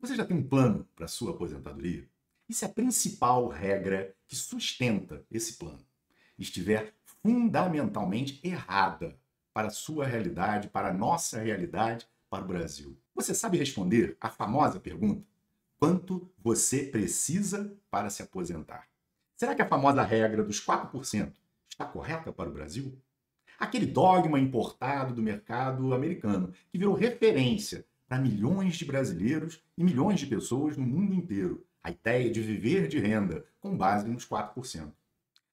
Você já tem um plano para a sua aposentadoria? E se a principal regra que sustenta esse plano estiver fundamentalmente errada para a sua realidade, para a nossa realidade, para o Brasil? Você sabe responder a famosa pergunta: quanto você precisa para se aposentar? Será que a famosa regra dos 4% está correta para o Brasil? Aquele dogma importado do mercado americano, que virou referência para milhões de brasileiros e milhões de pessoas no mundo inteiro. A ideia de viver de renda com base nos 4%.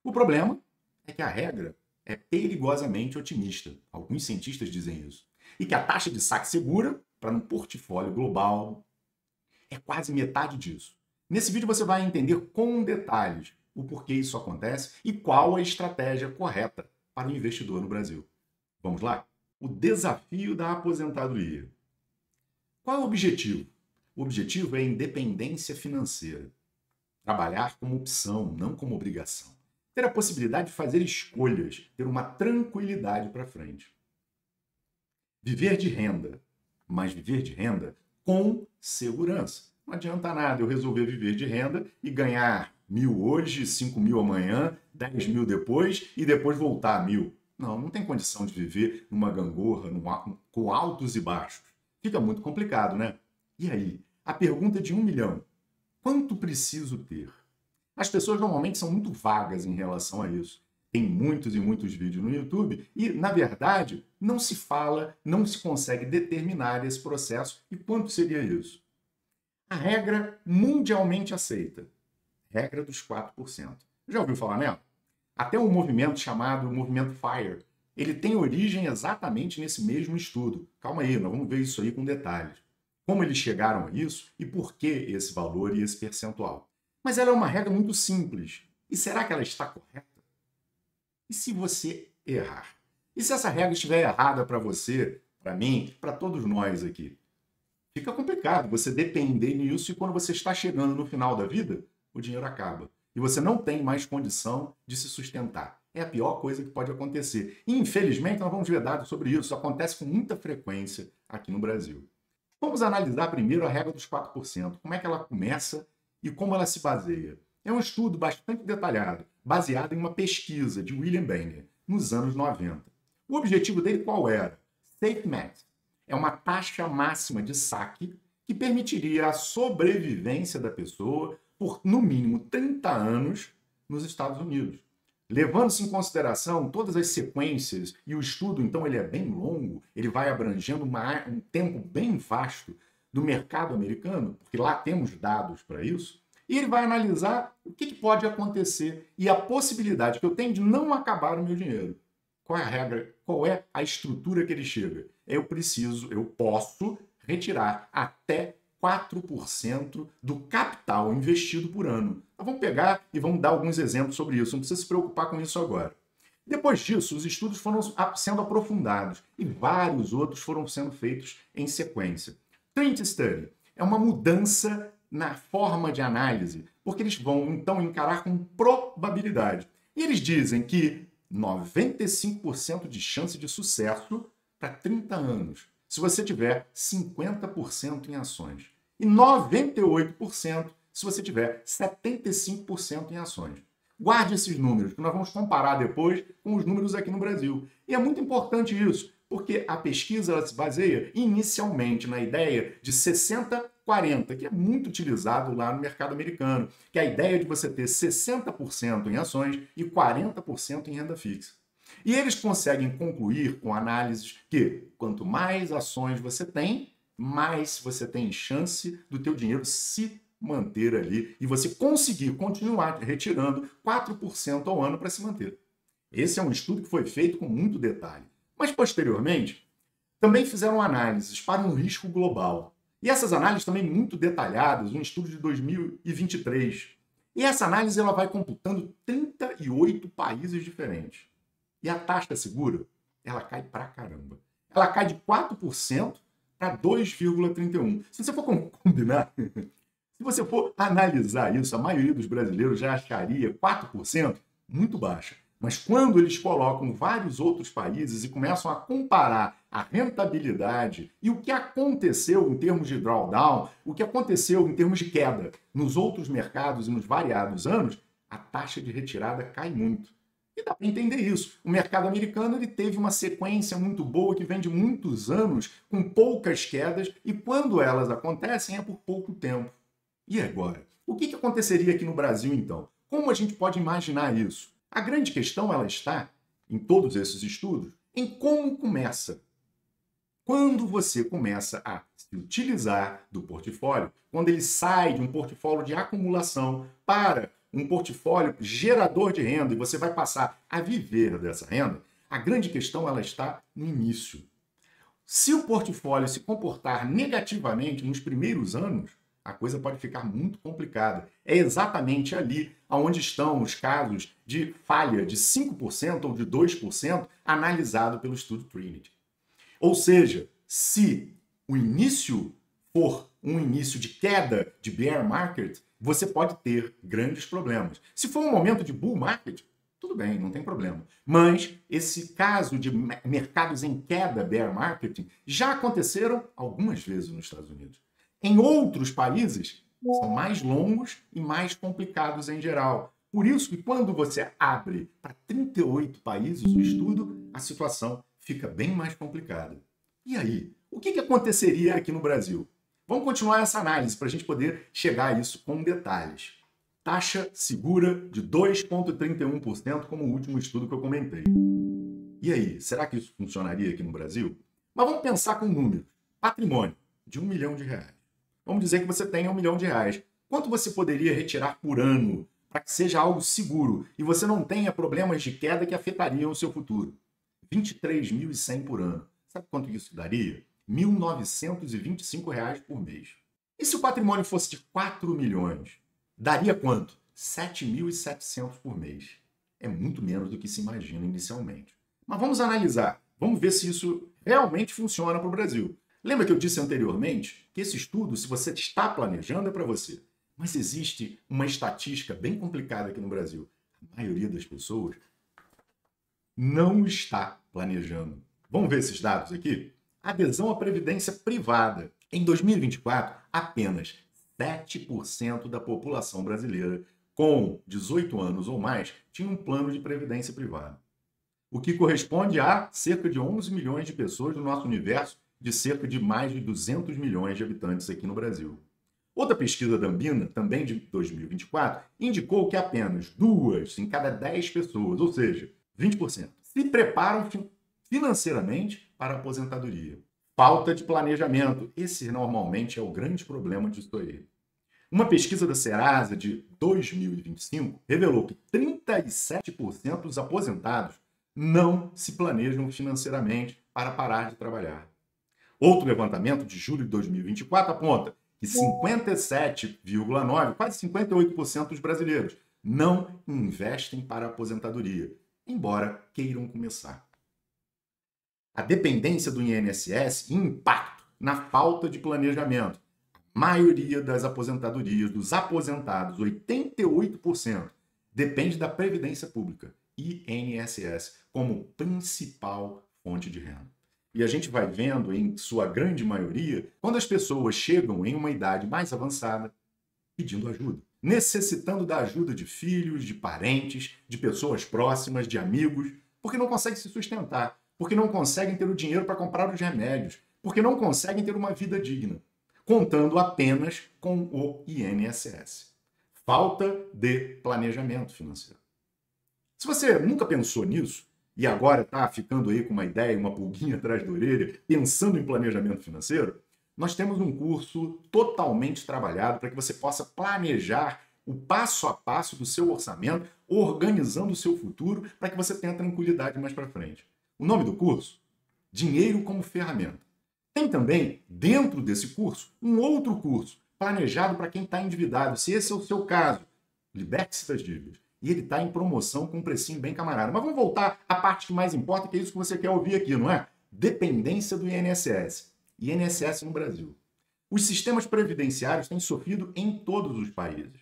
O problema é que a regra é perigosamente otimista. Alguns cientistas dizem isso. E que a taxa de saque segura para um portfólio global é quase metade disso. Nesse vídeo você vai entender com detalhes o porquê isso acontece e qual a estratégia correta para o investidor no Brasil. Vamos lá? O desafio da aposentadoria. Qual é o objetivo? O objetivo é a independência financeira. Trabalhar como opção, não como obrigação. Ter a possibilidade de fazer escolhas, ter uma tranquilidade para frente. Viver de renda, mas viver de renda com segurança. Não adianta nada eu resolver viver de renda e ganhar 1.000 hoje, 5.000 amanhã, 10.000 depois e depois voltar a 1.000. Não tem condição de viver numa gangorra, com altos e baixos. Fica muito complicado, né? E aí? A pergunta de 1 milhão. Quanto preciso ter? As pessoas normalmente são muito vagas em relação a isso. Tem muitos e muitos vídeos no YouTube e, na verdade, não se fala, não se consegue determinar esse processo e quanto seria isso. A regra mundialmente aceita. Regra dos 4%. Já ouviu falar nela? Até um movimento chamado Movimento FIRE. Ele tem origem exatamente nesse mesmo estudo. Calma aí, nós vamos ver isso aí com detalhes. Como eles chegaram a isso e por que esse valor e esse percentual. Mas ela é uma regra muito simples. E será que ela está correta? E se você errar? E se essa regra estiver errada para você, para mim, para todos nós aqui? Fica complicado você depender nisso e quando você está chegando no final da vida, o dinheiro acaba. E você não tem mais condição de se sustentar. É a pior coisa que pode acontecer. E, infelizmente, nós vamos ver dados sobre isso. Isso acontece com muita frequência aqui no Brasil. Vamos analisar primeiro a regra dos 4%. Como é que ela começa e como ela se baseia. É um estudo bastante detalhado, baseado em uma pesquisa de William Banger, nos anos 90. O objetivo dele qual era? Safe Max. É uma taxa máxima de saque que permitiria a sobrevivência da pessoa por, no mínimo, 30 anos nos Estados Unidos. Levando-se em consideração todas as sequências, e o estudo, então, ele é bem longo, ele vai abrangendo um tempo bem vasto do mercado americano, porque lá temos dados para isso, e ele vai analisar o que pode acontecer e a possibilidade que eu tenho de não acabar o meu dinheiro. Qual é a regra? Qual é a estrutura que ele chega? Eu posso retirar até 4% do capital investido por ano. Então, vamos pegar e vamos dar alguns exemplos sobre isso. Não precisa se preocupar com isso agora. Depois disso, os estudos foram sendo aprofundados e vários outros foram sendo feitos em sequência. Trend Study é uma mudança na forma de análise, porque eles vão, então, encarar com probabilidade. E eles dizem que 95% de chance de sucesso para 30 anos, se você tiver 50% em ações. E 98% se você tiver 75% em ações. Guarde esses números, que nós vamos comparar depois com os números aqui no Brasil. E é muito importante isso, porque a pesquisa ela se baseia inicialmente na ideia de 60-40, que é muito utilizado lá no mercado americano, que é a ideia de você ter 60% em ações e 40% em renda fixa. E eles conseguem concluir com análises que quanto mais ações você tem, mais você tem chance do teu dinheiro se manter ali e você conseguir continuar retirando 4% ao ano para se manter. Esse é um estudo que foi feito com muito detalhe. Mas, posteriormente, também fizeram análises para um risco global. E essas análises também muito detalhadas, um estudo de 2023. E essa análise ela vai computando 38 países diferentes. E a taxa segura, ela cai pra caramba. Ela cai de 4% para 2,31%. Se você for combinar, se você for analisar isso, a maioria dos brasileiros já acharia 4% muito baixa. Mas quando eles colocam vários outros países e começam a comparar a rentabilidade e o que aconteceu em termos de drawdown, o que aconteceu em termos de queda nos outros mercados e nos variados anos, a taxa de retirada cai muito. E dá para entender isso. O mercado americano ele teve uma sequência muito boa que vem de muitos anos, com poucas quedas, e quando elas acontecem é por pouco tempo. E agora? O que aconteceria aqui no Brasil, então? Como a gente pode imaginar isso? A grande questão ela está, em todos esses estudos, em como começa. Quando você começa a se utilizar do portfólio, quando ele sai de um portfólio de acumulação para um portfólio gerador de renda e você vai passar a viver dessa renda, a grande questão ela está no início. Se o portfólio se comportar negativamente nos primeiros anos, a coisa pode ficar muito complicada. É exatamente ali onde estão os casos de falha de 5% ou de 2% analisado pelo estudo Trinity. Ou seja, se o início for um início de queda de bear market, você pode ter grandes problemas. Se for um momento de bull market, tudo bem, não tem problema. Mas esse caso de mercados em queda, bear market, já aconteceram algumas vezes nos Estados Unidos. Em outros países, são mais longos e mais complicados em geral. Por isso que quando você abre para 38 países o estudo, a situação fica bem mais complicada. E aí, o que aconteceria aqui no Brasil? Vamos continuar essa análise para a gente poder chegar a isso com detalhes. Taxa segura de 2,31%, como o último estudo que eu comentei. E aí, será que isso funcionaria aqui no Brasil? Mas vamos pensar com números. Patrimônio de R$1 milhão. Vamos dizer que você tenha R$1 milhão. Quanto você poderia retirar por ano para que seja algo seguro e você não tenha problemas de queda que afetariam o seu futuro? R$23.100 por ano. Sabe quanto isso daria? R$1.925 por mês. E se o patrimônio fosse de 4 milhões? Daria quanto? 7.700 por mês. É muito menos do que se imagina inicialmente. Mas vamos analisar. Vamos ver se isso realmente funciona para o Brasil. Lembra que eu disse anteriormente que esse estudo, se você está planejando, é para você. Mas existe uma estatística bem complicada aqui no Brasil. A maioria das pessoas não está planejando. Vamos ver esses dados aqui? Adesão à previdência privada. Em 2024, apenas 7% da população brasileira com 18 anos ou mais tinha um plano de previdência privada. O que corresponde a cerca de 11 milhões de pessoas no nosso universo de cerca de mais de 200 milhões de habitantes aqui no Brasil. Outra pesquisa da Ambima, também de 2024, indicou que apenas 2 em cada 10 pessoas, ou seja, 20%, se preparam financeiramente para a aposentadoria. Falta de planejamento. Esse normalmente é o grande problema disso aí. Uma pesquisa da Serasa de 2025 revelou que 37% dos aposentados não se planejam financeiramente para parar de trabalhar. Outro levantamento de julho de 2024 aponta que 57,9%, quase 58% dos brasileiros não investem para a aposentadoria, embora queiram começar. A dependência do INSS e impacto na falta de planejamento. A maioria das aposentadorias, dos aposentados, 88%, depende da Previdência Pública, INSS, como principal fonte de renda. E a gente vai vendo, em sua grande maioria, quando as pessoas chegam em uma idade mais avançada, pedindo ajuda, necessitando da ajuda de filhos, de parentes, de pessoas próximas, de amigos, porque não conseguem se sustentar, porque não conseguem ter o dinheiro para comprar os remédios, porque não conseguem ter uma vida digna, contando apenas com o INSS. Falta de planejamento financeiro. Se você nunca pensou nisso, e agora está ficando aí com uma ideia, uma pulguinha atrás da orelha, pensando em planejamento financeiro, nós temos um curso totalmente trabalhado para que você possa planejar o passo a passo do seu orçamento, organizando o seu futuro, para que você tenha tranquilidade mais para frente. O nome do curso? Dinheiro como Ferramenta. Tem também, dentro desse curso, um outro curso, planejado para quem está endividado. Se esse é o seu caso, liberte-se das dívidas. E ele está em promoção com um precinho bem camarada. Mas vamos voltar à parte que mais importa, que é isso que você quer ouvir aqui, não é? Dependência do INSS. INSS no Brasil. Os sistemas previdenciários têm sofrido em todos os países.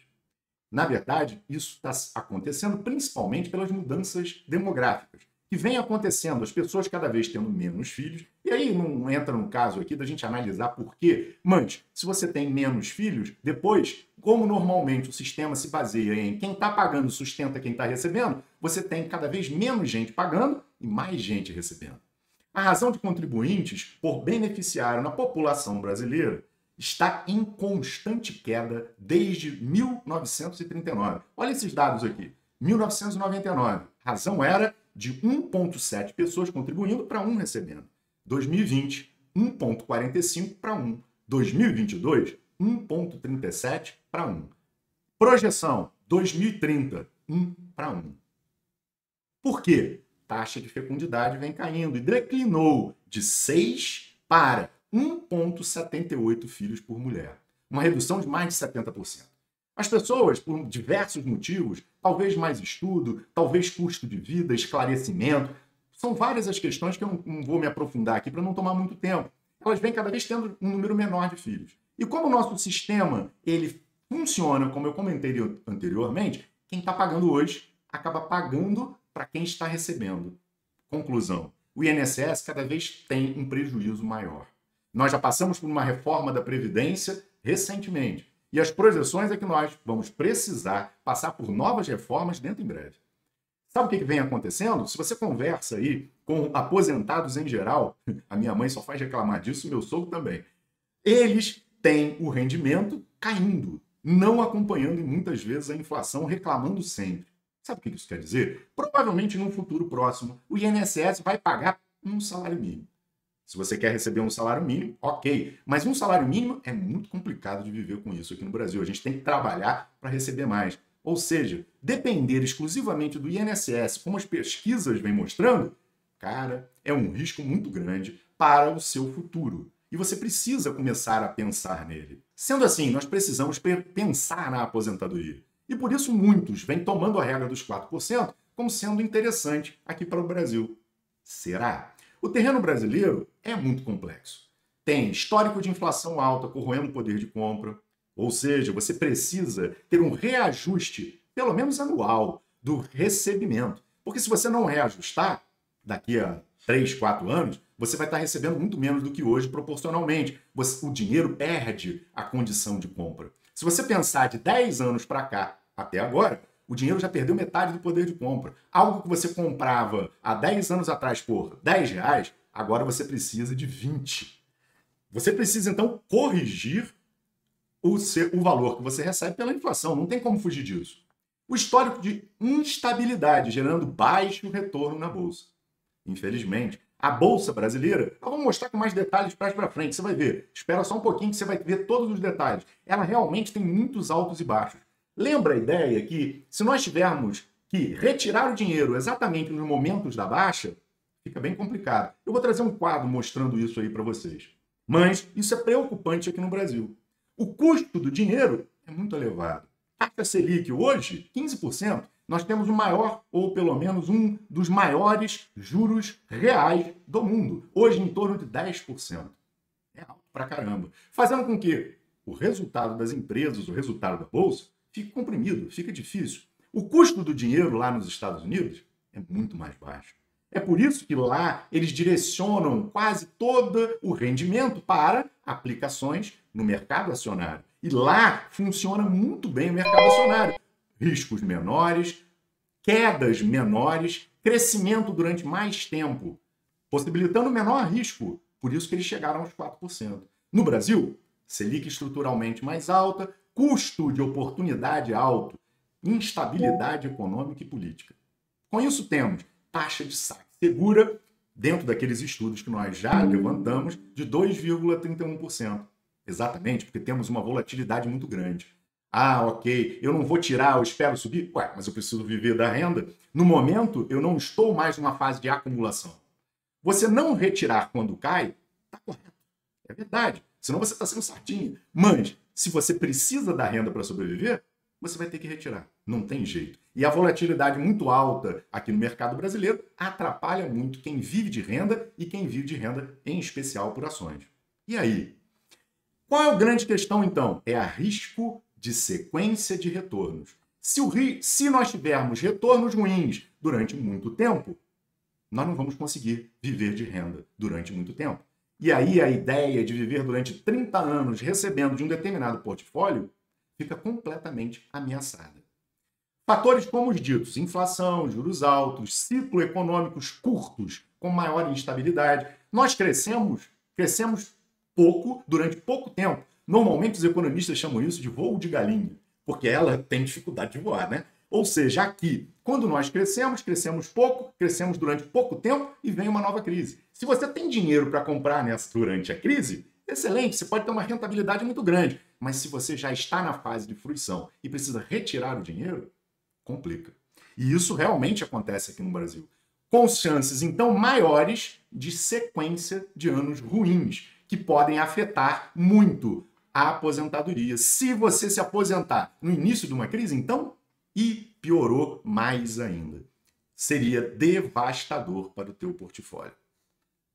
Na verdade, isso está acontecendo principalmente pelas mudanças demográficas que vem acontecendo, as pessoas cada vez tendo menos filhos, e aí não entra no caso aqui da gente analisar por quê, mas se você tem menos filhos, depois, como normalmente o sistema se baseia em quem está pagando sustenta quem está recebendo, você tem cada vez menos gente pagando e mais gente recebendo. A razão de contribuintes por beneficiário na população brasileira está em constante queda desde 1939. Olha esses dados aqui. 1999, a razão era de 1,7 pessoas contribuindo para 1 recebendo. 2020, 1,45 para 1. 2022, 1,37 para 1. Projeção, 2030, 1 para 1. Por quê? Taxa de fecundidade vem caindo e declinou de 6 para 1,78 filhos por mulher. Uma redução de mais de 70%. As pessoas, por diversos motivos, talvez mais estudo, talvez custo de vida, esclarecimento, são várias as questões que eu não vou me aprofundar aqui para não tomar muito tempo. Elas vêm cada vez tendo um número menor de filhos. E como o nosso sistema ele funciona, como eu comentei anteriormente, quem está pagando hoje acaba pagando para quem está recebendo. Conclusão, o INSS cada vez tem um prejuízo maior. Nós já passamos por uma reforma da Previdência recentemente. E as projeções é que nós vamos precisar passar por novas reformas dentro em breve. Sabe o que vem acontecendo? Se você conversa aí com aposentados em geral, a minha mãe só faz reclamar disso, meu sogro também. Eles têm o rendimento caindo, não acompanhando muitas vezes a inflação, reclamando sempre. Sabe o que isso quer dizer? Provavelmente, num futuro próximo, o INSS vai pagar um salário mínimo. Se você quer receber um salário mínimo, ok. Mas um salário mínimo é muito complicado de viver com isso aqui no Brasil. A gente tem que trabalhar para receber mais. Ou seja, depender exclusivamente do INSS, como as pesquisas vêm mostrando, cara, é um risco muito grande para o seu futuro. E você precisa começar a pensar nele. Sendo assim, nós precisamos pensar na aposentadoria. E por isso muitos vêm tomando a regra dos 4% como sendo interessante aqui para o Brasil. Será? O terreno brasileiro é muito complexo. Tem histórico de inflação alta corroendo o poder de compra, ou seja, você precisa ter um reajuste, pelo menos anual, do recebimento. Porque se você não reajustar, daqui a 3, 4 anos, você vai estar recebendo muito menos do que hoje proporcionalmente. O dinheiro perde a condição de compra. Se você pensar de 10 anos para cá até agora, o dinheiro já perdeu metade do poder de compra. Algo que você comprava há 10 anos atrás por R$10, agora você precisa de 20. Você precisa, então, corrigir o valor que você recebe pela inflação. Não tem como fugir disso. O histórico de instabilidade, gerando baixo retorno na Bolsa. Infelizmente, a Bolsa brasileira, eu vou mostrar com mais detalhes para frente, você vai ver. Espera só um pouquinho que você vai ver todos os detalhes. Ela realmente tem muitos altos e baixos. Lembra a ideia que, se nós tivermos que retirar o dinheiro exatamente nos momentos da baixa, fica bem complicado. Eu vou trazer um quadro mostrando isso aí para vocês. Mas isso é preocupante aqui no Brasil. O custo do dinheiro é muito elevado. Taxa Selic hoje, 15%. Nós temos o maior, ou pelo menos um dos maiores juros reais do mundo. Hoje, em torno de 10%. É alto pra caramba. Fazendo com que o resultado das empresas, o resultado da Bolsa, fique comprimido, fica difícil. O custo do dinheiro lá nos Estados Unidos é muito mais baixo. É por isso que lá eles direcionam quase todo o rendimento para aplicações no mercado acionário. E lá funciona muito bem o mercado acionário. Riscos menores, quedas menores, crescimento durante mais tempo, possibilitando menor risco. Por isso que eles chegaram aos 4%. No Brasil, Selic estruturalmente mais alta, custo de oportunidade alto, instabilidade econômica e política. Com isso temos taxa de saque segura, dentro daqueles estudos que nós já levantamos, de 2,31%. Exatamente, porque temos uma volatilidade muito grande. Ah, ok, eu não vou tirar, eu espero subir. Ué, mas eu preciso viver da renda. No momento, eu não estou mais numa fase de acumulação. Você não retirar quando cai, está correto. É verdade. Senão você está sendo sardinha. Mas, se você precisa da renda para sobreviver, você vai ter que retirar. Não tem jeito. E a volatilidade muito alta aqui no mercado brasileiro atrapalha muito quem vive de renda e quem vive de renda em especial por ações. E aí? Qual é a grande questão, então? É a risco de sequência de retornos. Se nós tivermos retornos ruins durante muito tempo, nós não vamos conseguir viver de renda durante muito tempo. E aí a ideia de viver durante 30 anos recebendo de um determinado portfólio fica completamente ameaçada. Fatores como os ditos, inflação, juros altos, ciclo econômicos curtos com maior instabilidade. Nós crescemos pouco durante pouco tempo. Normalmente os economistas chamam isso de voo de galinha, porque ela tem dificuldade de voar, né? Ou seja, aqui, quando nós crescemos pouco, crescemos durante pouco tempo e vem uma nova crise. Se você tem dinheiro para comprar durante a crise, excelente, você pode ter uma rentabilidade muito grande. Mas se você já está na fase de fruição e precisa retirar o dinheiro, complica. E isso realmente acontece aqui no Brasil. Com chances, então, maiores de sequência de anos ruins, que podem afetar muito a aposentadoria. Se você se aposentar no início de uma crise, então, e piorou mais ainda. Seria devastador para o teu portfólio.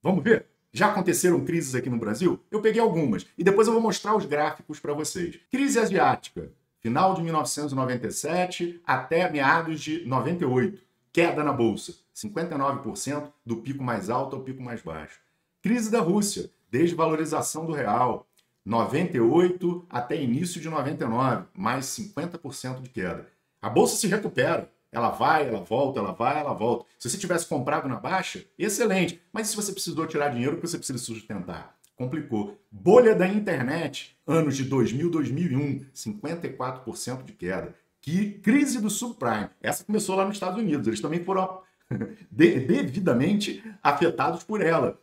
Vamos ver? Já aconteceram crises aqui no Brasil? Eu peguei algumas e depois eu vou mostrar os gráficos para vocês. Crise asiática, final de 1997 até meados de 98. Queda na bolsa, 59% do pico mais alto ao pico mais baixo. Crise da Rússia, desvalorização do real, 98 até início de 99, mais 50% de queda. A bolsa se recupera. Ela vai, ela volta, ela vai, ela volta. Se você tivesse comprado na baixa, excelente. Mas se você precisou tirar dinheiro, porque você precisa sustentar? Complicou. Bolha da internet, anos de 2000, 2001, 54% de queda. Que crise do subprime. Essa começou lá nos Estados Unidos. Eles também foram devidamente afetados por ela.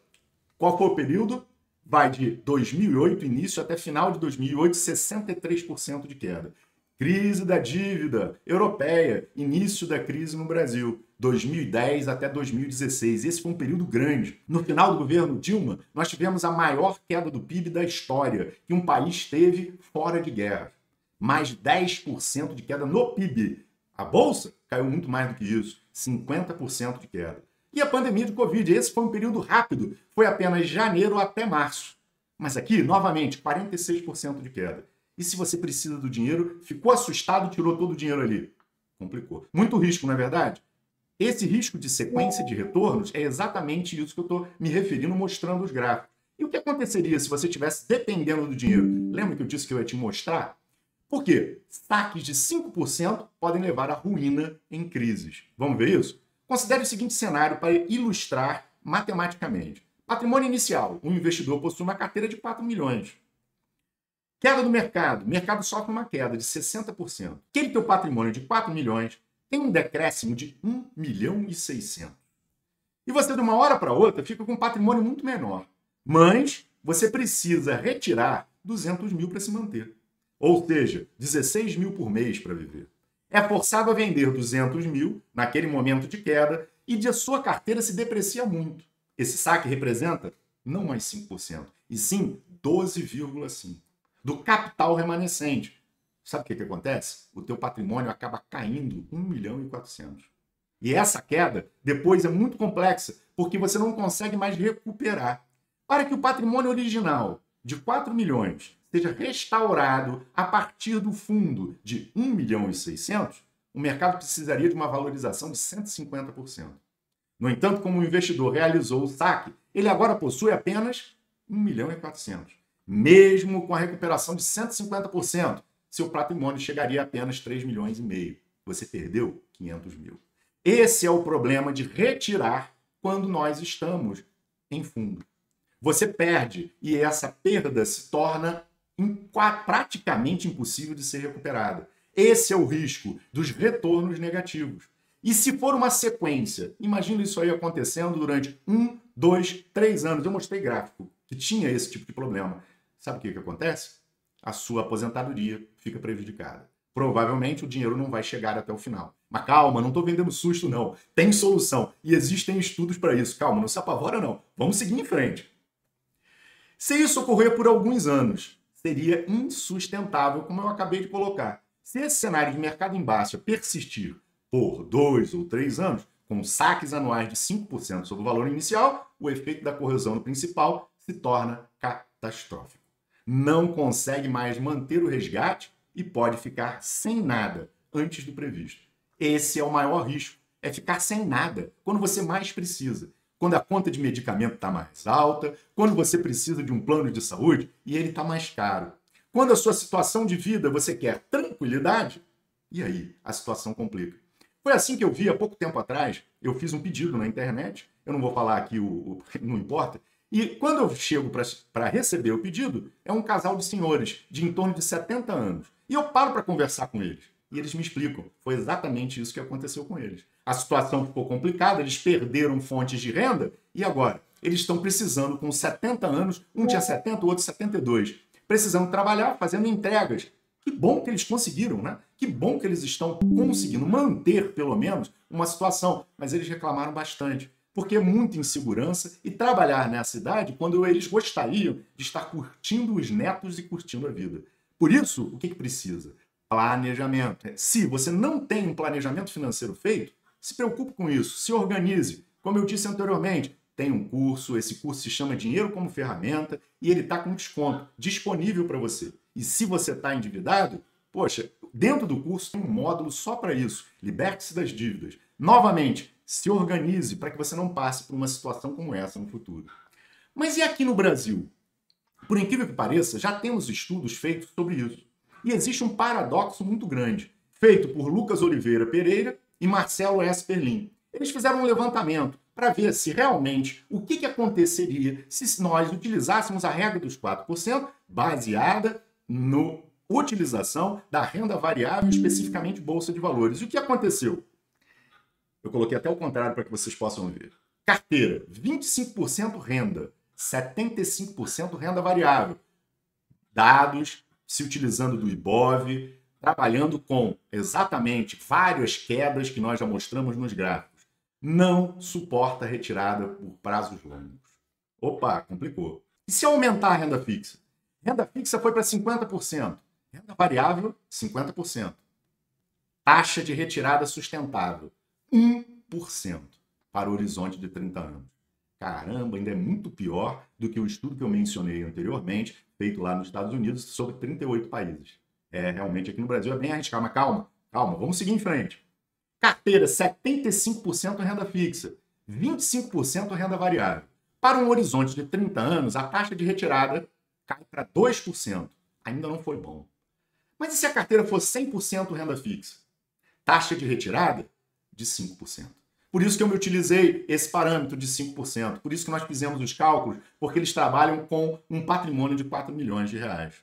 Qual foi o período? Vai de 2008, início, até final de 2008, 63% de queda. Crise da dívida europeia, início da crise no Brasil, 2010 até 2016. Esse foi um período grande. No final do governo Dilma, nós tivemos a maior queda do PIB da história que um país teve fora de guerra. Mais 10% de queda no PIB. A Bolsa caiu muito mais do que isso, 50% de queda. E a pandemia de Covid, esse foi um período rápido, foi apenas de janeiro até março. Mas aqui, novamente, 46% de queda. E se você precisa do dinheiro, ficou assustado, tirou todo o dinheiro ali. Complicou. Muito risco, não é verdade? Esse risco de sequência de retornos é exatamente isso que eu estou me referindo, mostrando os gráficos. E o que aconteceria se você estivesse dependendo do dinheiro? Lembra que eu disse que eu ia te mostrar? Por quê? Saques de 5% podem levar à ruína em crises. Vamos ver isso? Considere o seguinte cenário para ilustrar matematicamente. Patrimônio inicial. Um investidor possui uma carteira de 4 milhões. Queda do mercado. O mercado sofre uma queda de 60%. Aquele teu patrimônio de 4 milhões tem um decréscimo de 1 milhão e 600. E você, de uma hora para outra, fica com um patrimônio muito menor. Mas você precisa retirar 200 mil para se manter. Ou seja, 16 mil por mês para viver. É forçado a vender 200 mil naquele momento de queda e a sua carteira se deprecia muito. Esse saque representa não mais 5%, e sim 12,5%. Do capital remanescente. Sabe o que acontece? O teu patrimônio acaba caindo 1 milhão e 400. E essa queda depois é muito complexa, porque você não consegue mais recuperar. Para que o patrimônio original de 4 milhões seja restaurado a partir do fundo de 1 milhão e 600, o mercado precisaria de uma valorização de 150%. No entanto, como o investidor realizou o saque, ele agora possui apenas 1 milhão e 400. Mesmo com a recuperação de 150%, seu patrimônio chegaria a apenas 3 milhões e meio. Você perdeu 500 mil. Esse é o problema de retirar quando nós estamos em fundo. Você perde e essa perda se torna praticamente impossível de ser recuperada. Esse é o risco dos retornos negativos. E se for uma sequência, imagina isso aí acontecendo durante 1, 2, 3 anos. Eu mostrei gráfico que tinha esse tipo de problema. Sabe o que acontece? A sua aposentadoria fica prejudicada. Provavelmente o dinheiro não vai chegar até o final. Mas calma, não estou vendendo susto não. Tem solução e existem estudos para isso. Calma, não se apavora não. Vamos seguir em frente. Se isso ocorrer por alguns anos, seria insustentável, como eu acabei de colocar. Se esse cenário de mercado em baixa persistir por 2 ou 3 anos, com saques anuais de 5% sobre o valor inicial, o efeito da correção no principal se torna catastrófico. Não consegue mais manter o resgate e pode ficar sem nada. antes do previsto. Esse é o maior risco, é ficar sem nada quando você mais precisa. Quando a conta de medicamento está mais alta, quando você precisa de um plano de saúde e ele está mais caro. Quando a sua situação de vida você quer tranquilidade, e aí a situação complica. Foi assim que eu vi há pouco tempo atrás, eu fiz um pedido na internet, eu não vou falar aqui, não importa, e quando eu chego para receber o pedido, é um casal de senhores de em torno de 70 anos. E eu paro para conversar com eles. E eles me explicam. Foi exatamente isso que aconteceu com eles. A situação ficou complicada, eles perderam fontes de renda e agora eles estão precisando, com 70 anos, um tinha 70, o outro 72, precisando trabalhar, fazendo entregas. Que bom que eles conseguiram, né? Que bom que eles estão conseguindo manter, pelo menos, uma situação. Mas eles reclamaram bastante, porque é muita insegurança e trabalhar nessa idade quando eles gostariam de estar curtindo os netos e curtindo a vida. Por isso, o que precisa? Planejamento. Se você não tem um planejamento financeiro feito, se preocupe com isso, se organize. Como eu disse anteriormente, tem um curso, esse curso se chama Dinheiro como Ferramenta e ele está com desconto disponível para você. E se você está endividado, poxa, dentro do curso tem um módulo só para isso. Liberte-se das dívidas. Novamente, se organize para que você não passe por uma situação como essa no futuro. Mas e aqui no Brasil? Por incrível que pareça, já temos estudos feitos sobre isso. E existe um paradoxo muito grande, feito por Lucas Oliveira Pereira e Marcelo S. Perlin. Eles fizeram um levantamento para ver se realmente o que aconteceria se nós utilizássemos a regra dos 4% baseada na utilização da renda variável, especificamente Bolsa de Valores. E o que aconteceu? Eu coloquei até o contrário para que vocês possam ver. Carteira, 25% renda, 75% renda variável. Dados se utilizando do IBOV, trabalhando com exatamente várias quedas que nós já mostramos nos gráficos. Não suporta retirada por prazos longos. Opa, complicou. E se aumentar a renda fixa? Renda fixa foi para 50%. Renda variável, 50%. Taxa de retirada sustentável, 1% para o horizonte de 30 anos. Caramba, ainda é muito pior do que o estudo que eu mencionei anteriormente, feito lá nos Estados Unidos, sobre 38 países. Realmente aqui no Brasil é bem arriscado, mas calma, vamos seguir em frente. Carteira, 75% renda fixa, 25% renda variável. Para um horizonte de 30 anos, a taxa de retirada cai para 2%. Ainda não foi bom. Mas e se a carteira fosse 100% renda fixa? Taxa de retirada de 5%. Por isso que eu me utilizei esse parâmetro de 5%. Por isso que nós fizemos os cálculos, porque eles trabalham com um patrimônio de 4 milhões de reais.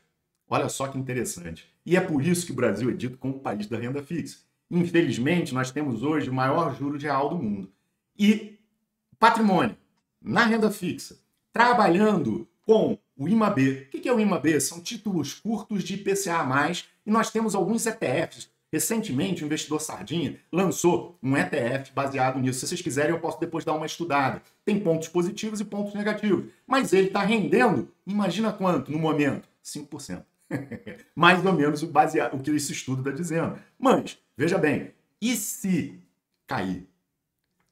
Olha só que interessante. E é por isso que o Brasil é dito como o país da renda fixa. Infelizmente, nós temos hoje o maior juros real do mundo. E patrimônio na renda fixa, trabalhando com o IMAB. O que é o IMAB? São títulos curtos de IPCA+, e nós temos alguns ETFs. Recentemente, o investidor Sardinha lançou um ETF baseado nisso. Se vocês quiserem, eu posso depois dar uma estudada. Tem pontos positivos e pontos negativos. Mas ele está rendendo, imagina quanto no momento? 5%. Mais ou menos o que esse estudo está dizendo. Mas, veja bem, e se cair?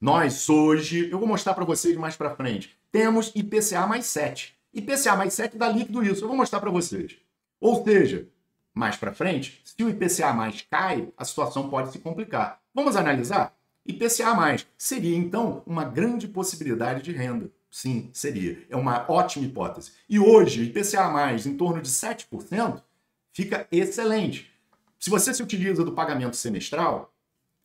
Nós hoje, eu vou mostrar para vocês mais para frente, temos IPCA mais 7. IPCA mais 7 dá líquido isso, eu vou mostrar para vocês. Ou seja, mais para frente, se o IPCA mais cai, a situação pode se complicar. Vamos analisar? IPCA mais seria, então, uma grande possibilidade de renda. Sim, seria. É uma ótima hipótese. E hoje, IPCA mais em torno de 7% fica excelente. Se você se utiliza do pagamento semestral,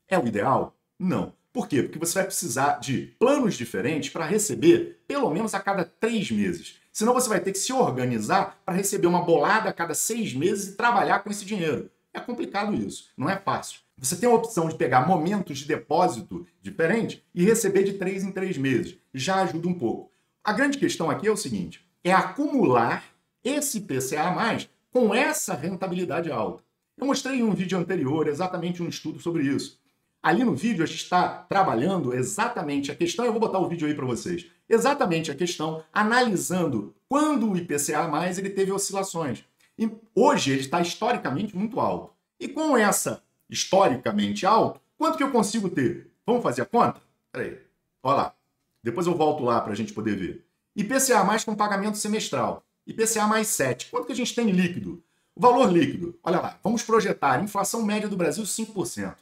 é o ideal? Não. Por quê? Porque você vai precisar de planos diferentes para receber pelo menos a cada 3 meses. Senão você vai ter que se organizar para receber uma bolada a cada 6 meses e trabalhar com esse dinheiro. É complicado isso, não é fácil. Você tem a opção de pegar momentos de depósito diferentes e receber de 3 em 3 meses. Já ajuda um pouco. A grande questão aqui é o seguinte, é acumular esse IPCA+, com essa rentabilidade alta. Eu mostrei em um vídeo anterior exatamente um estudo sobre isso. Ali no vídeo a gente está trabalhando exatamente a questão, eu vou botar o vídeo aí para vocês, exatamente a questão, analisando quando o IPCA+, ele teve oscilações. E hoje ele está historicamente muito alto. E com essa historicamente alto, quanto que eu consigo ter? Vamos fazer a conta? Peraí, olha lá. Depois eu volto lá para a gente poder ver. IPCA+, com pagamento semestral. IPCA mais 7. Quanto que a gente tem líquido? O valor líquido, olha lá, vamos projetar inflação média do Brasil 5%.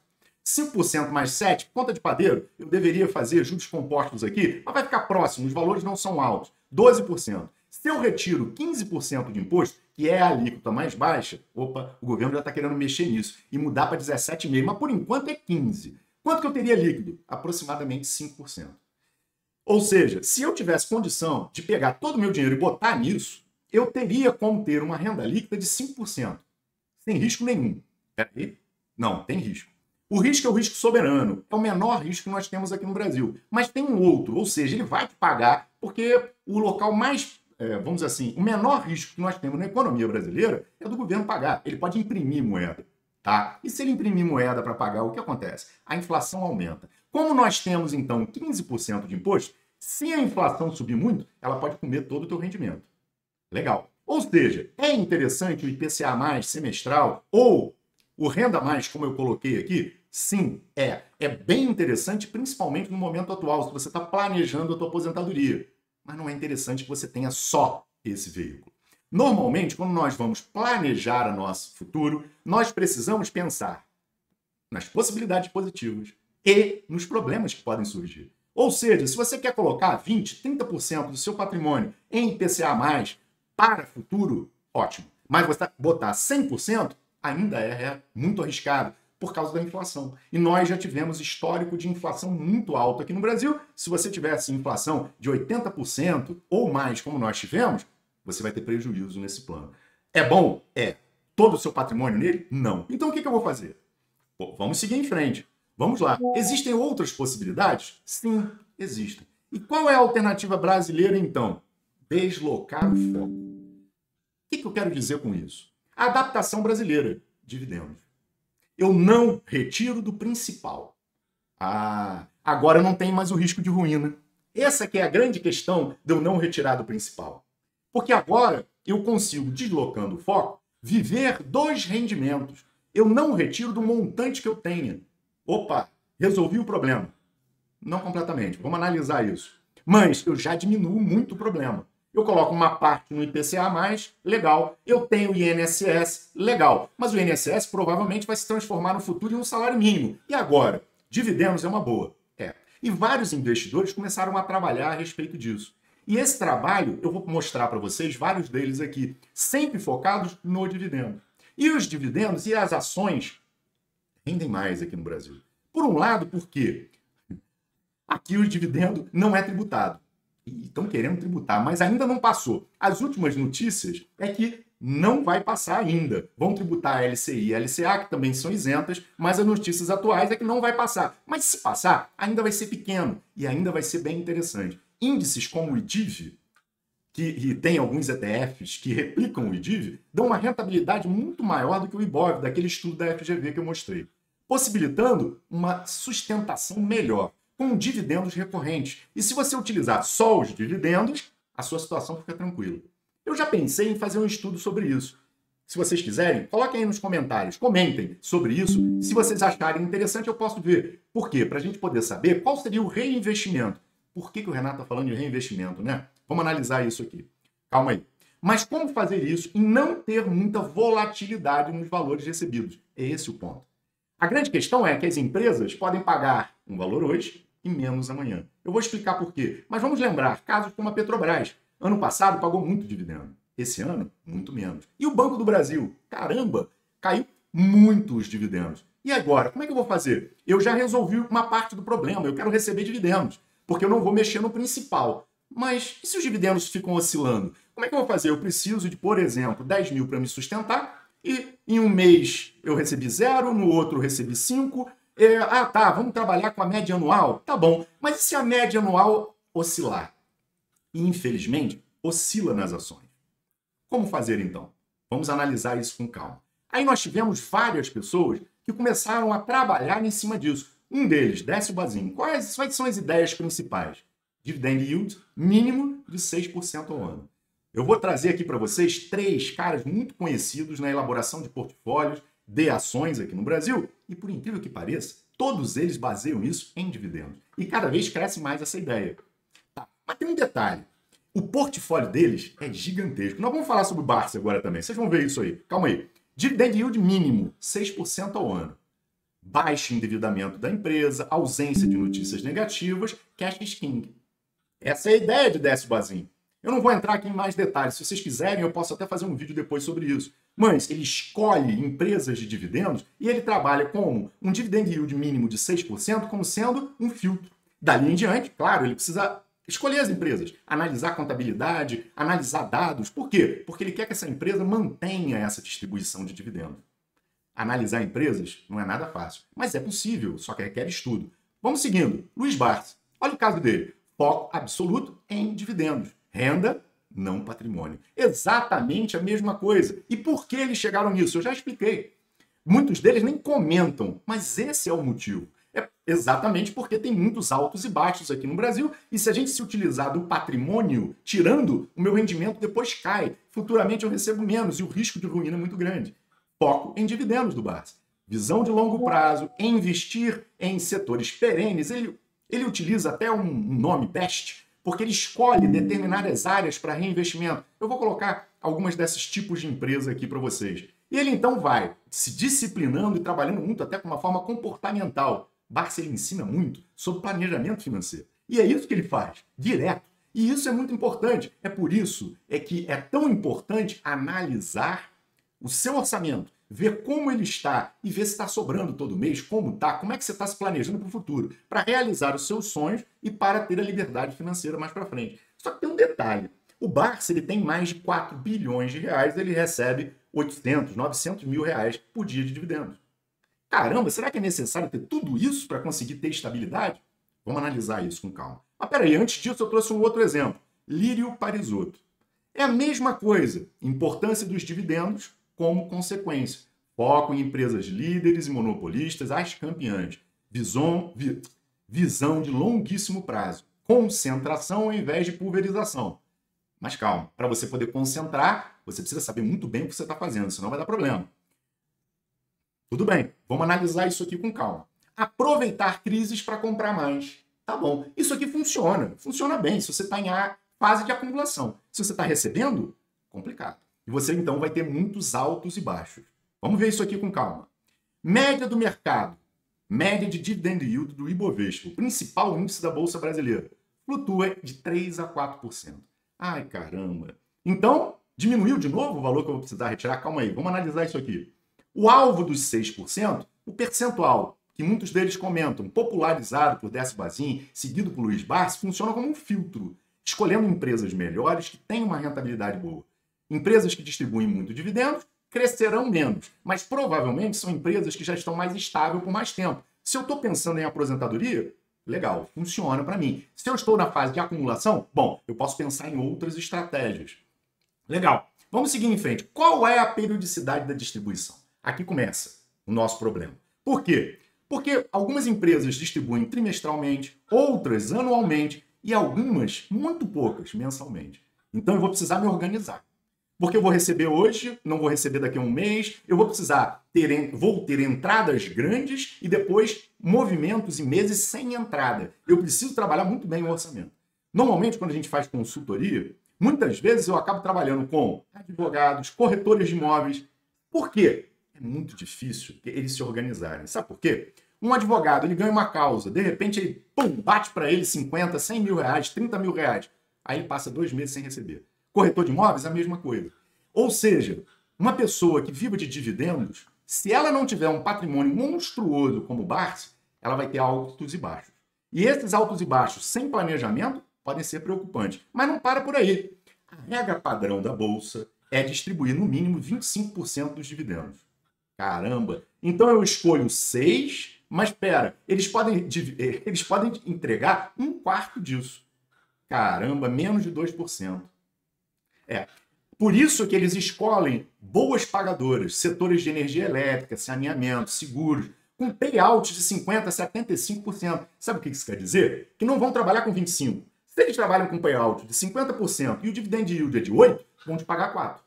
5% mais 7, conta de padeiro, eu deveria fazer juros compostos aqui, mas vai ficar próximo, os valores não são altos. 12%. Se eu retiro 15% de imposto, que é a alíquota mais baixa, opa, o governo já está querendo mexer nisso e mudar para 17,5%, mas por enquanto é 15%. Quanto que eu teria líquido? Aproximadamente 5%. Ou seja, se eu tivesse condição de pegar todo o meu dinheiro e botar nisso, eu teria como ter uma renda líquida de 5%, sem risco nenhum. Peraí? Não, tem risco. O risco é o risco soberano, é o menor risco que nós temos aqui no Brasil. Mas tem um outro, ou seja, ele vai te pagar, porque o local mais, vamos dizer assim, o menor risco que nós temos na economia brasileira é do governo pagar. Ele pode imprimir moeda, tá? E se ele imprimir moeda para pagar, o que acontece? A inflação aumenta. Como nós temos, então, 15% de imposto, se a inflação subir muito, ela pode comer todo o teu rendimento. Legal. Ou seja, é interessante o IPCA+, semestral, ou o Renda Mais, como eu coloquei aqui? Sim, é. É bem interessante, principalmente no momento atual, se você está planejando a tua aposentadoria. Mas não é interessante que você tenha só esse veículo. Normalmente, quando nós vamos planejar o nosso futuro, nós precisamos pensar nas possibilidades positivas e nos problemas que podem surgir. Ou seja, se você quer colocar 20%, 30% do seu patrimônio em IPCA+, para futuro, ótimo. Mas você botar 100%, ainda é muito arriscado por causa da inflação. E nós já tivemos histórico de inflação muito alto aqui no Brasil. Se você tivesse inflação de 80% ou mais, como nós tivemos, você vai ter prejuízo nesse plano. É bom? É. Todo o seu patrimônio nele? Não. Então o que eu vou fazer? Bom, vamos seguir em frente. Vamos lá. Existem outras possibilidades? Sim, existem. E qual é a alternativa brasileira, então? Deslocar o foco. O que eu quero dizer com isso? A adaptação brasileira, dividendos. Eu não retiro do principal. Agora não tem mais o risco de ruína. Essa que é a grande questão de eu não retirar do principal. Porque agora eu consigo, deslocando o foco, viver dos rendimentos. Eu não retiro do montante que eu tenha. Opa, resolvi o problema. Não completamente, vamos analisar isso. Mas eu já diminuo muito o problema. Eu coloco uma parte no IPCA+, legal. Eu tenho o INSS, legal. Mas o INSS provavelmente vai se transformar no futuro em um salário mínimo. E agora? Dividendos é uma boa. É. E vários investidores começaram a trabalhar a respeito disso. E esse trabalho, eu vou mostrar para vocês vários deles aqui, sempre focados no dividendo. E os dividendos e as ações rendem mais aqui no Brasil. Por um lado, porque aqui o dividendo não é tributado. E estão querendo tributar, mas ainda não passou. As últimas notícias é que não vai passar ainda. Vão tributar a LCI e a LCA, que também são isentas, mas as notícias atuais é que não vai passar. Mas se passar, ainda vai ser pequeno e ainda vai ser bem interessante. Índices como o IDIV, que tem alguns ETFs que replicam o IDIV, dão uma rentabilidade muito maior do que o IBOV, daquele estudo da FGV que eu mostrei, possibilitando uma sustentação melhor, com dividendos recorrentes. E se você utilizar só os dividendos, a sua situação fica tranquila. Eu já pensei em fazer um estudo sobre isso. Se vocês quiserem, coloquem aí nos comentários, comentem sobre isso. Se vocês acharem interessante, eu posso ver. Por quê? Para a gente poder saber qual seria o reinvestimento. Por que o Renato está falando de reinvestimento, né? Vamos analisar isso aqui. Calma aí. Mas como fazer isso e não ter muita volatilidade nos valores recebidos? É esse o ponto. A grande questão é que as empresas podem pagar um valor hoje e menos amanhã. Eu vou explicar por quê. Mas vamos lembrar, casos como a Petrobras. Ano passado pagou muito dividendo. Esse ano, muito menos. E o Banco do Brasil? Caramba, caiu muito os dividendos. E agora, como é que eu vou fazer? Eu já resolvi uma parte do problema. Eu quero receber dividendos, porque eu não vou mexer no principal. Mas e se os dividendos ficam oscilando? Como é que eu vou fazer? Eu preciso de, por exemplo, 10 mil para me sustentar e em um mês eu recebi 0, no outro eu recebi 5. Tá, vamos trabalhar com a média anual? Tá bom, mas e se a média anual oscilar? E, infelizmente, oscila nas ações. Como fazer, então? Vamos analisar isso com calma. Aí nós tivemos várias pessoas que começaram a trabalhar em cima disso. Um deles, Décio Bazin. Quais são as ideias principais? Dividend yield mínimo de 6% ao ano. Eu vou trazer aqui para vocês 3 caras muito conhecidos na elaboração de portfólios de ações aqui no Brasil, e por incrível que pareça, todos eles baseiam isso em dividendos. E cada vez cresce mais essa ideia. Tá. Mas tem um detalhe. O portfólio deles é gigantesco. Nós vamos falar sobre o Barça agora também. Vocês vão ver isso aí. Calma aí. Dividend yield mínimo, 6% ao ano. Baixo endividamento da empresa, ausência de notícias negativas, cash is king. Essa é a ideia de Décio Bazin. Eu não vou entrar aqui em mais detalhes. Se vocês quiserem, eu posso até fazer um vídeo depois sobre isso. Mas ele escolhe empresas de dividendos e ele trabalha como um dividend yield mínimo de 6% como sendo um filtro. Dali em diante, claro, ele precisa escolher as empresas, analisar contabilidade, analisar dados. Por quê? Porque ele quer que essa empresa mantenha essa distribuição de dividendos. Analisar empresas não é nada fácil, mas é possível, só que requer estudo. Vamos seguindo. Luiz Barça. Olha o caso dele. Foco absoluto em dividendos. Renda, não patrimônio. Exatamente a mesma coisa. E por que eles chegaram nisso? Eu já expliquei. Muitos deles nem comentam, mas esse é o motivo. É exatamente porque tem muitos altos e baixos aqui no Brasil, e se a gente se utilizar do patrimônio, tirando, o meu rendimento depois cai. Futuramente eu recebo menos e o risco de ruína é muito grande. Foco em dividendos do Barça. Visão de longo prazo, investir em setores perenes. Ele utiliza até um nome BEST, porque ele escolhe determinadas áreas para reinvestimento. Eu vou colocar algumas desses tipos de empresa aqui para vocês. E ele então vai se disciplinando e trabalhando muito até com uma forma comportamental. Barça ele ensina muito sobre planejamento financeiro. E é isso que ele faz, direto. E isso é muito importante. É por isso que é tão importante analisar o seu orçamento, ver como ele está e ver se está sobrando todo mês, como está, como é que você está se planejando para o futuro, para realizar os seus sonhos e para ter a liberdade financeira mais para frente. Só que tem um detalhe. O Barça ele tem mais de 4 bilhões de reais, ele recebe 800, 900 mil reais por dia de dividendos. Caramba, será que é necessário ter tudo isso para conseguir ter estabilidade? Vamos analisar isso com calma. Mas peraí, antes disso eu trouxe um outro exemplo. Lírio Parisotto. É a mesma coisa. Importância dos dividendos como consequência. Foco em empresas líderes e monopolistas, as campeãs. Visão de longuíssimo prazo. Concentração ao invés de pulverização. Mas calma, para você poder concentrar, você precisa saber muito bem o que você está fazendo, senão vai dar problema. Tudo bem, vamos analisar isso aqui com calma. Aproveitar crises para comprar mais. Tá bom, isso aqui funciona bem se você está em fase de acumulação. Se você está recebendo, complicado. E você então vai ter muitos altos e baixos. Vamos ver isso aqui com calma. Média do mercado. Média de dividend yield do Ibovespa, o principal índice da Bolsa Brasileira. Flutua de 3 a 4%. Ai, caramba. Então, diminuiu de novo o valor que eu vou precisar retirar? Calma aí, vamos analisar isso aqui. O alvo dos 6%, o percentual, que muitos deles comentam, popularizado por Décio Bazin, seguido por Luiz Barça, funciona como um filtro, escolhendo empresas melhores que têm uma rentabilidade boa. Empresas que distribuem muito dividendos crescerão menos, mas provavelmente são empresas que já estão mais estáveis por mais tempo. Se eu estou pensando em aposentadoria, legal, funciona para mim. Se eu estou na fase de acumulação, bom, eu posso pensar em outras estratégias. Legal, vamos seguir em frente. Qual é a periodicidade da distribuição? Aqui começa o nosso problema. Por quê? Porque algumas empresas distribuem trimestralmente, outras anualmente e algumas, muito poucas, mensalmente. Então eu vou precisar me organizar. Porque eu vou receber hoje, não vou receber daqui a um mês, eu vou precisar vou ter entradas grandes e depois movimentos e meses sem entrada. Eu preciso trabalhar muito bem o orçamento. Normalmente, quando a gente faz consultoria, muitas vezes eu acabo trabalhando com advogados, corretores de imóveis. Por quê? É muito difícil eles se organizarem. Sabe por quê? Um advogado, ele ganha uma causa, de repente ele bate para ele 50, 100 mil reais, 30 mil reais. Aí ele passa 2 meses sem receber. Corretor de imóveis, a mesma coisa. Ou seja, uma pessoa que viva de dividendos, se ela não tiver um patrimônio monstruoso como o Barça, ela vai ter altos e baixos. E esses altos e baixos, sem planejamento, podem ser preocupantes. Mas não para por aí. A regra padrão da Bolsa é distribuir no mínimo 25% dos dividendos. Caramba! Então eu escolho 6, mas espera, eles podem entregar 1/4 disso. Caramba, menos de 2%. Por isso que eles escolhem boas pagadoras, setores de energia elétrica, saneamento, seguros, com payouts de 50% a 75%. Sabe o que isso quer dizer? Que não vão trabalhar com 25%. Se eles trabalham com payout de 50% e o dividend yield é de 8%, vão te pagar 4%.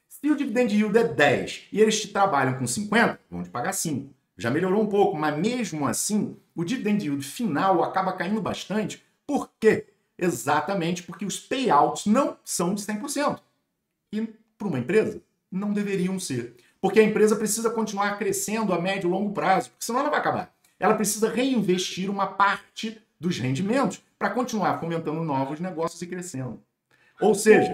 Se o dividend yield é 10% e eles te trabalham com 50%, vão te pagar 5%. Já melhorou um pouco, mas mesmo assim, o dividend yield final acaba caindo bastante. Por quê? Exatamente porque os payouts não são de 100%. E para uma empresa, não deveriam ser. Porque a empresa precisa continuar crescendo a médio e longo prazo, porque senão ela vai acabar. Ela precisa reinvestir uma parte dos rendimentos para continuar fomentando novos negócios e crescendo. Ou seja,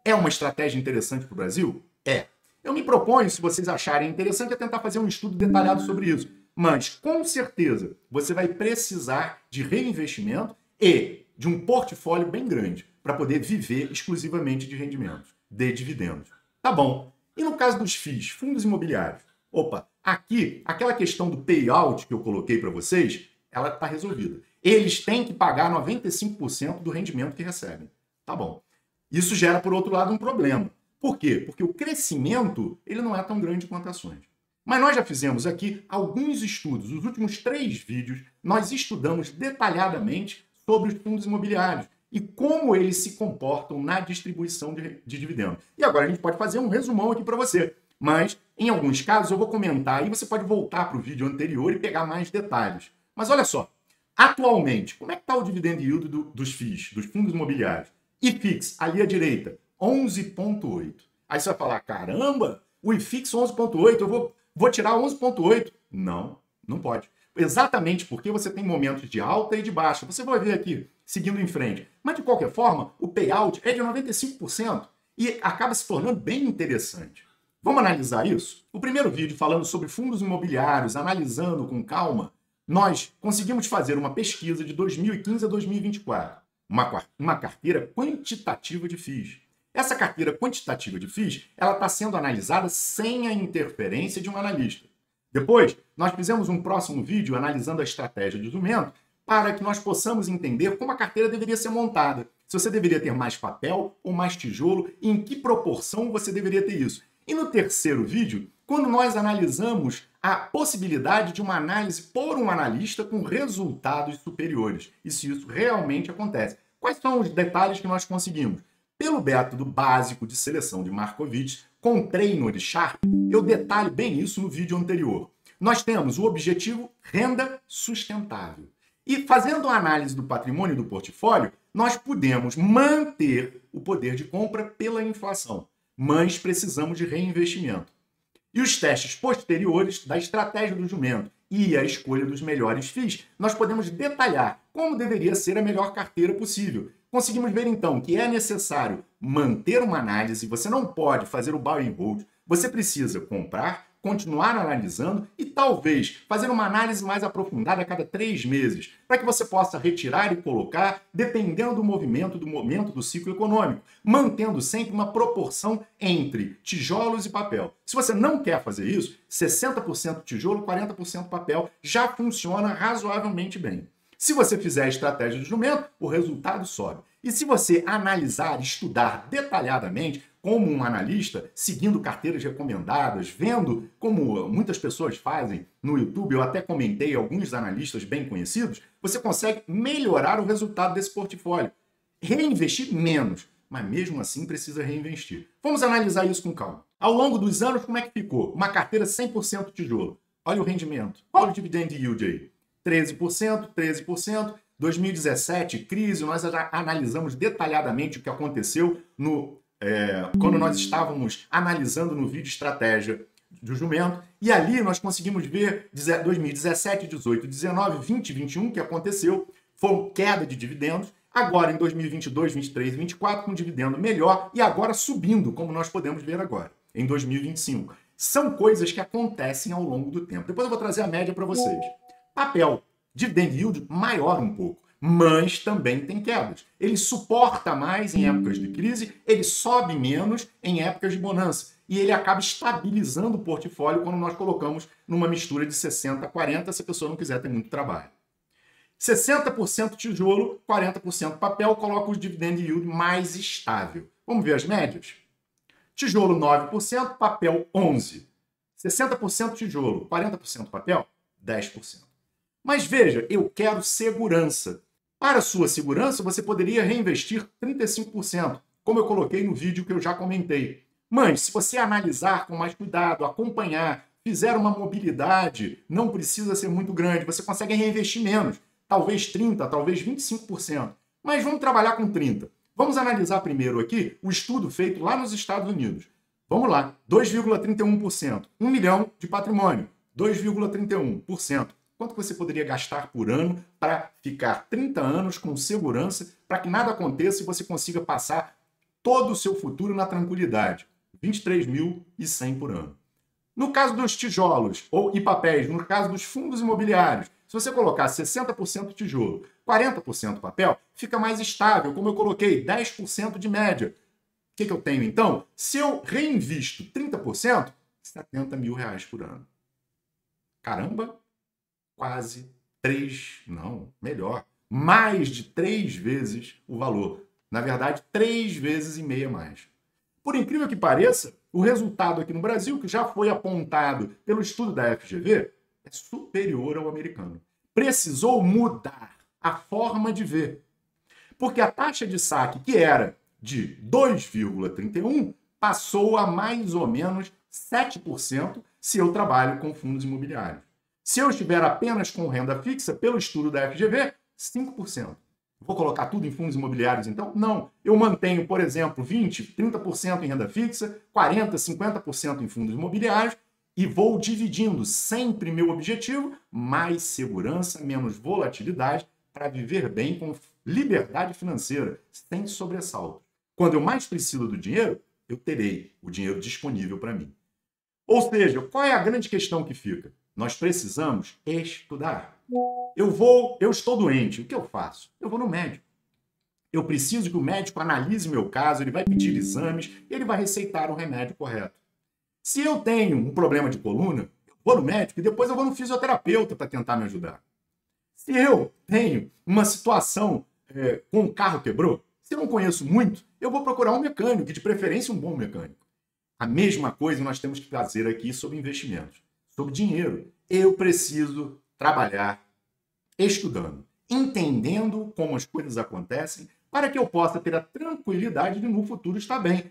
é uma estratégia interessante para o Brasil? É. Eu me proponho, se vocês acharem interessante, a tentar fazer um estudo detalhado sobre isso. Mas, com certeza, você vai precisar de reinvestimento e de um portfólio bem grande para poder viver exclusivamente de rendimentos, de dividendos. Tá bom. E no caso dos FIIs, fundos imobiliários? Opa, aqui, aquela questão do payout que eu coloquei para vocês, ela está resolvida. Eles têm que pagar 95% do rendimento que recebem. Tá bom. Isso gera, por outro lado, um problema. Por quê? Porque o crescimento ele não é tão grande quanto ações. Mas nós já fizemos aqui alguns estudos. Os últimos 3 vídeos, nós estudamos detalhadamente sobre os fundos imobiliários e como eles se comportam na distribuição de dividendos. E agora a gente pode fazer um resumão aqui para você. Mas, em alguns casos, eu vou comentar e você pode voltar para o vídeo anterior e pegar mais detalhes. Mas olha só, atualmente, como é que está o dividend yield dos FIIs, dos fundos imobiliários? IFIX, ali à direita, 11,8. Aí você vai falar, caramba, o IFIX 11,8, eu vou tirar 11,8. Não, não pode. Exatamente porque você tem momentos de alta e de baixa. Você vai ver aqui, seguindo em frente. Mas, de qualquer forma, o payout é de 95% e acaba se tornando bem interessante. Vamos analisar isso? O primeiro vídeo falando sobre fundos imobiliários, analisando com calma, nós conseguimos fazer uma pesquisa de 2015 a 2024. Uma carteira quantitativa de FIIs. Essa carteira quantitativa de FIIs, ela está sendo analisada sem a interferência de um analista. Depois, nós fizemos um próximo vídeo analisando a estratégia de jumento para que nós possamos entender como a carteira deveria ser montada. Se você deveria ter mais papel ou mais tijolo e em que proporção você deveria ter isso. E no terceiro vídeo, quando nós analisamos a possibilidade de uma análise por um analista com resultados superiores. E se isso realmente acontece. Quais são os detalhes que nós conseguimos? Pelo método básico de seleção de Markowitz, com Treynor e Sharpe, eu detalho bem isso no vídeo anterior. Nós temos o objetivo renda sustentável. E fazendo a análise do patrimônio do portfólio, nós podemos manter o poder de compra pela inflação, mas precisamos de reinvestimento. E os testes posteriores da estratégia do jumento e a escolha dos melhores FIIs, nós podemos detalhar como deveria ser a melhor carteira possível. Conseguimos ver então que é necessário manter uma análise, você não pode fazer o buy and hold, você precisa comprar, continuar analisando e talvez fazer uma análise mais aprofundada a cada 3 meses, para que você possa retirar e colocar, dependendo do movimento do ciclo econômico, mantendo sempre uma proporção entre tijolos e papel. Se você não quer fazer isso, 60% tijolo, 40% papel já funciona razoavelmente bem. Se você fizer a estratégia de jumento, o resultado sobe. E se você analisar, estudar detalhadamente, como um analista, seguindo carteiras recomendadas, vendo como muitas pessoas fazem no YouTube, eu até comentei alguns analistas bem conhecidos, você consegue melhorar o resultado desse portfólio. Reinvestir menos, mas mesmo assim precisa reinvestir. Vamos analisar isso com calma. Ao longo dos anos, como é que ficou? Uma carteira 100% tijolo. Olha o rendimento. Olha o dividend yield aí. 13%, 13%. 2017, crise, nós analisamos detalhadamente o que aconteceu quando nós estávamos analisando no vídeo estratégia do jumento. E ali nós conseguimos ver 2017, 18, 19, 20, 21 que aconteceu. Foi queda de dividendos. Agora em 2022, 23 e 24 com dividendo melhor e agora subindo, como nós podemos ver agora, em 2025. São coisas que acontecem ao longo do tempo. Depois eu vou trazer a média para vocês. Papel, dividend yield maior um pouco, mas também tem quedas. Ele suporta mais em épocas de crise, ele sobe menos em épocas de bonança. E ele acaba estabilizando o portfólio quando nós colocamos numa mistura de 60 a 40, se a pessoa não quiser ter muito trabalho. 60% tijolo, 40% papel, coloca o dividend yield mais estável. Vamos ver as médias? Tijolo 9%, papel 11%. 60% tijolo, 40% papel, 10%. Mas veja, eu quero segurança. Para sua segurança, você poderia reinvestir 35%, como eu coloquei no vídeo que eu já comentei. Mas, se você analisar com mais cuidado, acompanhar, fizer uma mobilidade, não precisa ser muito grande, você consegue reinvestir menos, talvez 30%, talvez 25%. Mas vamos trabalhar com 30. Vamos analisar primeiro aqui o estudo feito lá nos Estados Unidos. Vamos lá, 2,31%. 1 milhão de patrimônio, 2,31%. Quanto você poderia gastar por ano para ficar 30 anos com segurança, para que nada aconteça e você consiga passar todo o seu futuro na tranquilidade? 23.100 por ano. No caso dos tijolos e papéis, no caso dos fundos imobiliários, se você colocar 60% tijolo, 40% papel, fica mais estável, como eu coloquei, 10% de média. O que eu tenho então? Se eu reinvisto 30%, R$70 mil por ano. Caramba, quase mais de 3 vezes o valor. Na verdade, 3,5 vezes mais. Por incrível que pareça, o resultado aqui no Brasil, que já foi apontado pelo estudo da FGV, é superior ao americano. Precisou mudar a forma de ver. Porque a taxa de saque, que era de 2,31%, passou a mais ou menos 7% se eu trabalho com fundos imobiliários. Se eu estiver apenas com renda fixa, pelo estudo da FGV, 5%. Vou colocar tudo em fundos imobiliários, então? Não. Eu mantenho, por exemplo, 20%, 30% em renda fixa, 40%, 50% em fundos imobiliários e vou dividindo sempre meu objetivo, mais segurança, menos volatilidade, para viver bem com liberdade financeira, sem sobressalto. Quando eu mais preciso do dinheiro, eu terei o dinheiro disponível para mim. Ou seja, qual é a grande questão que fica? Nós precisamos estudar. Eu estou doente, o que eu faço? Eu vou no médico. Eu preciso que o médico analise meu caso, ele vai pedir exames e ele vai receitar o remédio correto. Se eu tenho um problema de coluna, eu vou no médico e depois eu vou no fisioterapeuta para tentar me ajudar. Se eu tenho uma situação com o carro quebrou, se eu não conheço muito, eu vou procurar um mecânico, e de preferência um bom mecânico. A mesma coisa nós temos que fazer aqui sobre investimentos, sobre dinheiro. Eu preciso trabalhar estudando, entendendo como as coisas acontecem, para que eu possa ter a tranquilidade de no futuro estar bem.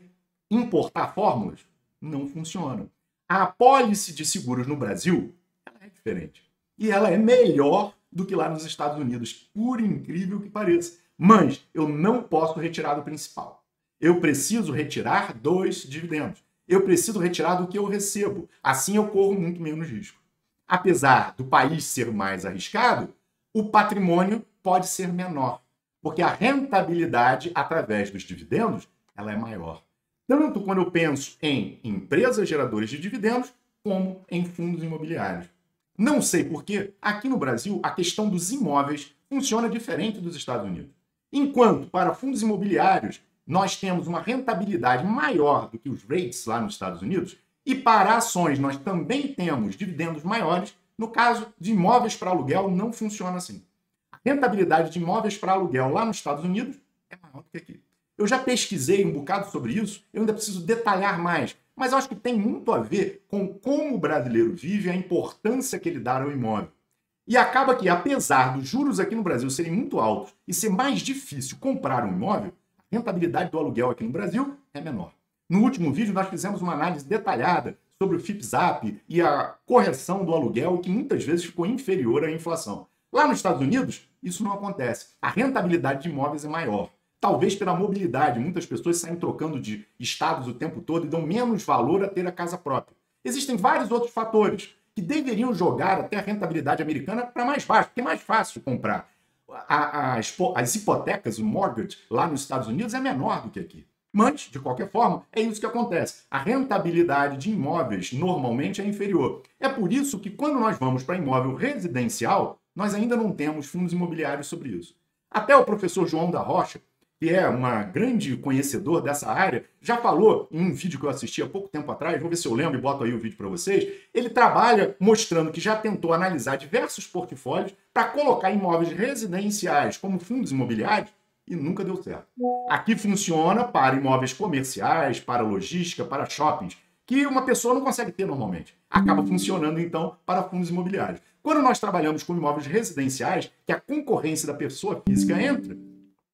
Importar fórmulas não funciona. A apólice de seguros no Brasil, ela é diferente. E ela é melhor do que lá nos Estados Unidos, por incrível que pareça. Mas eu não posso retirar do principal. Eu preciso retirar dos dividendos. Eu preciso retirar do que eu recebo. Assim eu corro muito menos risco. Apesar do país ser mais arriscado, o patrimônio pode ser menor, porque a rentabilidade através dos dividendos ela é maior. Tanto quando eu penso em empresas geradoras de dividendos, como em fundos imobiliários. Não sei por que aqui no Brasil a questão dos imóveis funciona diferente dos Estados Unidos. Enquanto para fundos imobiliários nós temos uma rentabilidade maior do que os rates lá nos Estados Unidos, e para ações nós também temos dividendos maiores, no caso de imóveis para aluguel não funciona assim. A rentabilidade de imóveis para aluguel lá nos Estados Unidos é maior do que aqui. Eu já pesquisei um bocado sobre isso, eu ainda preciso detalhar mais, mas eu acho que tem muito a ver com como o brasileiro vive e a importância que ele dá ao imóvel. E acaba que, apesar dos juros aqui no Brasil serem muito altos e ser mais difícil comprar um imóvel, a rentabilidade do aluguel aqui no Brasil é menor. No último vídeo, nós fizemos uma análise detalhada sobre o FIPZAP e a correção do aluguel, que muitas vezes ficou inferior à inflação. Lá nos Estados Unidos, isso não acontece. A rentabilidade de imóveis é maior. Talvez pela mobilidade, muitas pessoas saem trocando de estados o tempo todo e dão menos valor a ter a casa própria. Existem vários outros fatores que deveriam jogar até a rentabilidade americana para mais baixo, porque é mais fácil comprar. As hipotecas, o mortgage, lá nos Estados Unidos é menor do que aqui. Mas, de qualquer forma, é isso que acontece. A rentabilidade de imóveis normalmente é inferior. É por isso que quando nós vamos para imóvel residencial, nós ainda não temos fundos imobiliários sobre isso. Até o professor João da Rocha, que é um grande conhecedor dessa área, já falou em um vídeo que eu assisti há pouco tempo atrás, vou ver se eu lembro e boto aí o vídeo para vocês, ele trabalha mostrando que já tentou analisar diversos portfólios para colocar imóveis residenciais como fundos imobiliários e nunca deu certo. Aqui funciona para imóveis comerciais, para logística, para shoppings, que uma pessoa não consegue ter normalmente. Acaba funcionando, então, para fundos imobiliários. Quando nós trabalhamos com imóveis residenciais, que a concorrência da pessoa física entra,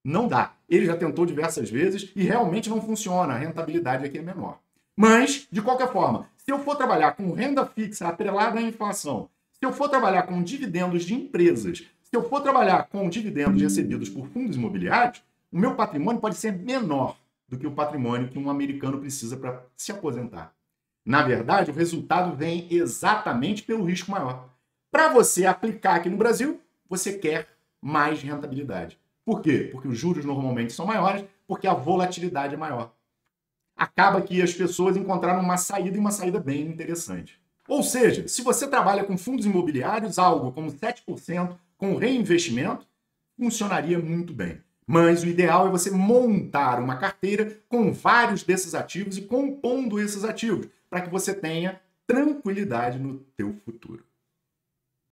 não dá. Ele já tentou diversas vezes e realmente não funciona. A rentabilidade aqui é menor. Mas, de qualquer forma, se eu for trabalhar com renda fixa atrelada à inflação, se eu for trabalhar com dividendos de empresas, Se eu for trabalhar com dividendos recebidos por fundos imobiliários, o meu patrimônio pode ser menor do que o patrimônio que um americano precisa para se aposentar. Na verdade, o resultado vem exatamente pelo risco maior. Para você aplicar aqui no Brasil, você quer mais rentabilidade. Por quê? Porque os juros normalmente são maiores, porque a volatilidade é maior. Acaba que as pessoas encontraram uma saída e uma saída bem interessante. Ou seja, se você trabalha com fundos imobiliários, algo como 7% com reinvestimento, funcionaria muito bem. Mas o ideal é você montar uma carteira com vários desses ativos e compondo esses ativos, para que você tenha tranquilidade no teu futuro.